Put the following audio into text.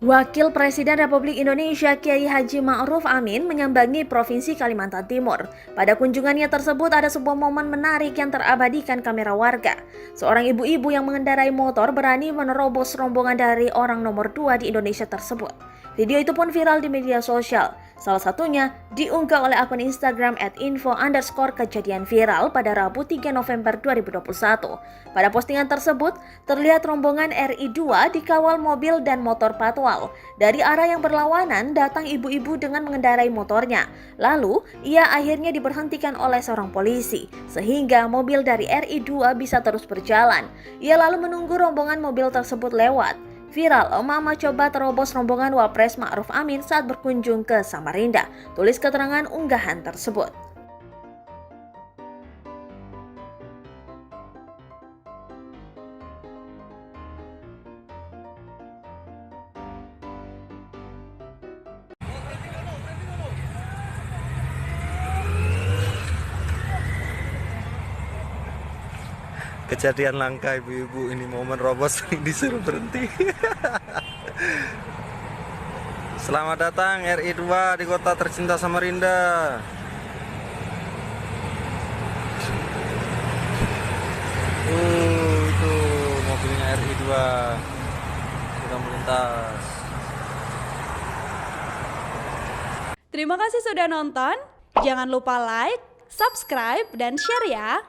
Wakil Presiden Republik Indonesia Kiai Haji Ma'ruf Amin menyambangi Provinsi Kalimantan Timur. Pada kunjungannya tersebut ada sebuah momen menarik yang terabadikan kamera warga. Seorang ibu-ibu yang mengendarai motor berani menerobos rombongan dari orang nomor 2 di Indonesia tersebut. Video itu pun viral di media sosial. Salah satunya diunggah oleh akun Instagram @info_kejadian viral pada Rabu 3 November 2021. Pada postingan tersebut, terlihat rombongan RI2 dikawal mobil dan motor patwal. Dari arah yang berlawanan datang ibu-ibu dengan mengendarai motornya. Lalu, ia akhirnya diberhentikan oleh seorang polisi, sehingga mobil dari RI2 bisa terus berjalan. Ia lalu menunggu rombongan mobil tersebut lewat. Viral, emak-emak coba terobos rombongan Wapres Ma'ruf Amin saat berkunjung ke Samarinda. Tulis keterangan unggahan tersebut. Kejadian langka ibu-ibu ini, momen robos disuruh berhenti. Selamat datang RI2 di kota tercinta Samarinda. Itu mobilnya RI2 sudah melintas. Terima kasih sudah nonton. Jangan lupa like, subscribe, dan share ya.